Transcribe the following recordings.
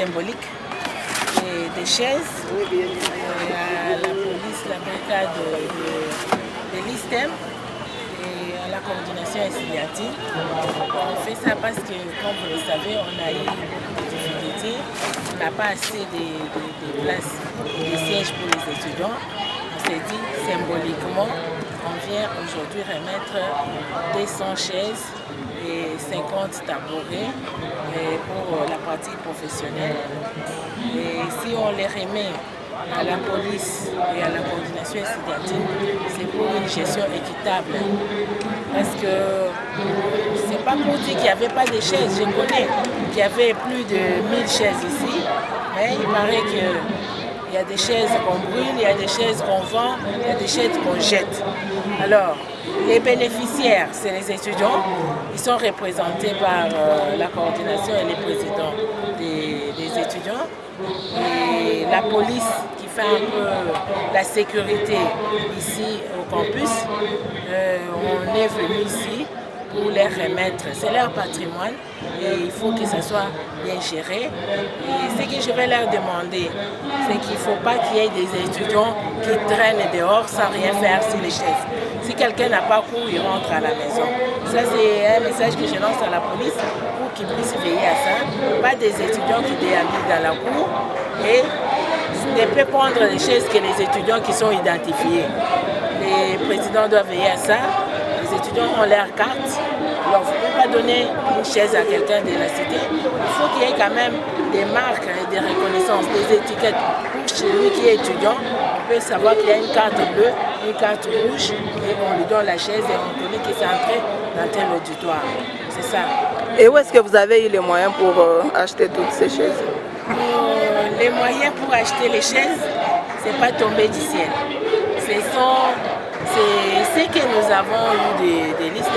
symbolique des chaises. La police, la brigade de l'ISTEM et à la coordination estudiantine. On fait ça parce que, comme vous le savez, on a eu beaucoup de difficultés. On n'a pas assez de places et de sièges pour les étudiants. On s'est dit symboliquement, on vient aujourd'hui remettre 200 chaises et 50 tabourets pour la pratique professionnelle. Et si on les remet à la police et à la coordination estudiantine, c'est pour une gestion équitable. Parce que c'est pas pour dire qu'il n'y avait pas de chaises. Je connais qu'il y avait plus de 1000 chaises ici, mais il paraît qu'il y a des chaises qu'on brûle, il y a des chaises qu'on vend, il y a des chaises qu'on jette. Alors, les bénéficiaires, c'est les étudiants. Ils sont représentés par la coordination et les présidents des étudiants. Et la police qui fait un peu la sécurité ici au campus. On est venu ici pour les remettre. C'est leur patrimoine et il faut que ça soit bien géré. Et ce que je vais leur demander, c'est qu'il ne faut pas qu'il y ait des étudiants qui traînent dehors sans rien faire sur les chaises. Si quelqu'un n'a pas cours, il rentre à la maison. Ça, c'est un message que je lance à la police pour qu'ils puissent veiller à ça. Pas des étudiants qui déambulent dans la cour et ne peut prendre les chaises que les étudiants qui sont identifiés. Les présidents doivent veiller à ça. Les étudiants ont leur carte. Alors, vous ne pouvez pas donner une chaise à quelqu'un de la cité. Il faut qu'il y ait quand même des marques et des reconnaissances, des étiquettes. Pour celui qui est étudiant, on peut savoir qu'il y a une carte bleue, une carte rouge, et on lui donne la chaise et on connaît qu'il s'est entré dans tel auditoire. C'est ça. Et où est-ce que vous avez eu les moyens pour acheter toutes ces chaises? Les moyens pour acheter les chaises, ce n'est pas tombé du ciel. C'est ce que nous avons eu des listes,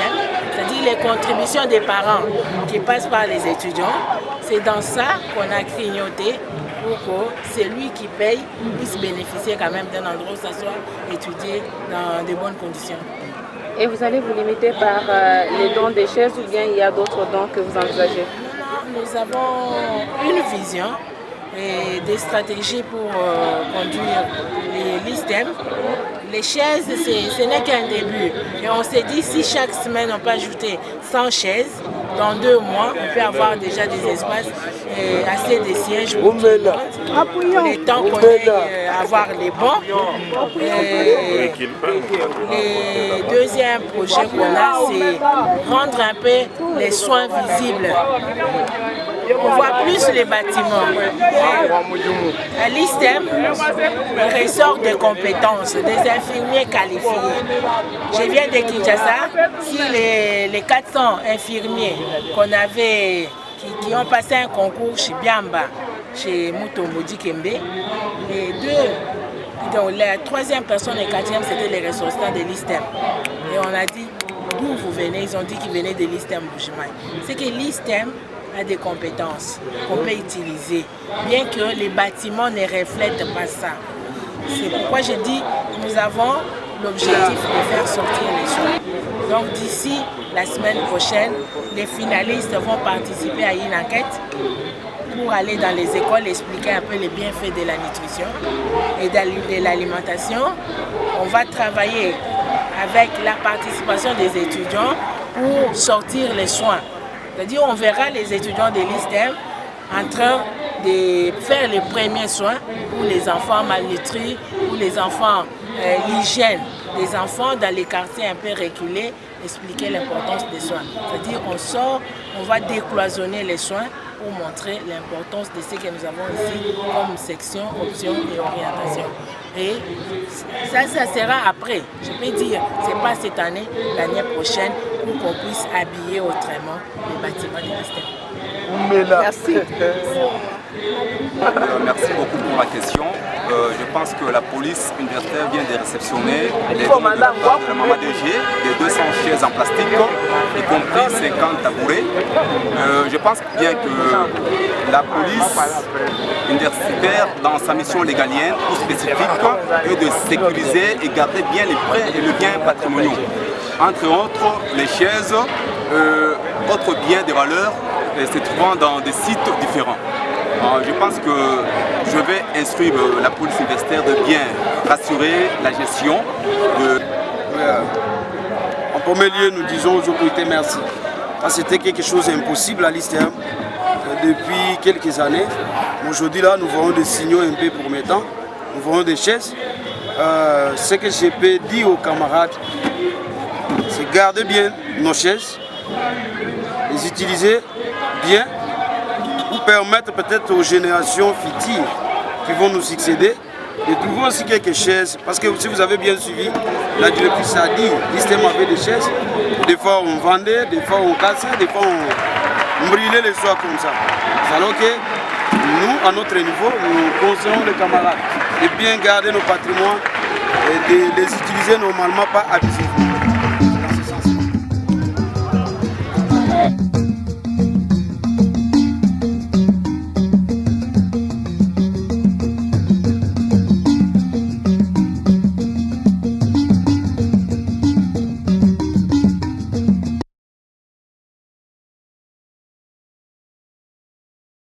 c'est-à-dire les contributions des parents qui passent par les étudiants. C'est dans ça qu'on a grignoté pour que celui qui paye puisse bénéficier quand même d'un endroit où ça soit étudié dans de bonnes conditions. Et vous allez vous limiter par les dons des chaises ou bien il y a d'autres dons que vous envisagez? Non, nous avons une vision et des stratégies pour conduire les LISTEM. Les chaises, ce n'est qu'un début. Et on s'est dit, si chaque semaine on peut ajouter 100 chaises, dans 2 mois, on peut avoir déjà des espaces et assez de sièges pour tout le monde. Pour les temps qu'on aille avoir les bancs. Le deuxième projet qu'on a, c'est rendre un peu les soins visibles. On voit plus les bâtiments. À l'ISTEM, il ressort des compétences, des infirmiers qualifiés. Je viens de Kinshasa, si les 400 infirmiers qu'on avait, qui ont passé un concours chez Biamba, chez Mutomodi Kembe, donc la troisième personne et quatrième, c'était les ressortissants de l'ISTEM. Et on a dit, d'où vous venez? Ils ont dit qu'ils venaient de l'ISTEM Bujimaï. C'est que l'ISTEM a des compétences qu'on peut utiliser, bien que les bâtiments ne reflètent pas ça. C'est pourquoi je dis nous avons l'objectif de faire sortir les choses. Donc d'ici la semaine prochaine, les finalistes vont participer à une enquête pour aller dans les écoles expliquer un peu les bienfaits de la nutrition et de l'alimentation. On va travailler avec la participation des étudiants pour sortir les soins. C'est-à-dire on verra les étudiants de l'ISTEM en train de faire les premiers soins pour les enfants malnutris, pour les enfants, l'hygiène des enfants dans les quartiers un peu reculés, expliquer l'importance des soins. C'est-à-dire on sort, on va décloisonner les soins pour montrer l'importance de ce que nous avons ici comme section, option et orientation. Et ça sera après. Je peux dire, ce n'est pas cette année, l'année prochaine, pour qu'on puisse habiller autrement les bâtiments de l'ISTEM. Merci. Merci beaucoup pour la question. Je pense que la police universitaire vient de réceptionner les dons de la maman DG, des 200 chaises en plastique, y compris 50 tabourets. Je pense bien que la police universitaire, dans sa mission légalienne ou spécifique, est de sécuriser et garder bien les prêts et les biens patrimoniaux. Entre autres, les chaises, autres biens de valeur se trouvant dans des sites différents. Je pense que je vais instruire la police universitaire de bien rassurer la gestion de... En premier lieu, nous disons aux autorités merci. C'était quelque chose d'impossible à l'ISTEM depuis quelques années. Aujourd'hui, là, nous voyons des signaux un peu promettants. Nous voyons des chaises. Ce que je peux dire aux camarades, c'est garder bien nos chaises, les utiliser bien pour permettre peut-être aux générations futures qui vont nous succéder de trouver aussi quelques chaises. Parce que si vous avez bien suivi, la directrice a dit, l'ISTEM avait des chaises. Des fois on vendait, des fois on cassait, des fois on brûlait les soirs comme ça. Alors que nous, à notre niveau, nous conseillons les camarades de bien garder nos patrimoines et de les utiliser normalement, pas abusivement.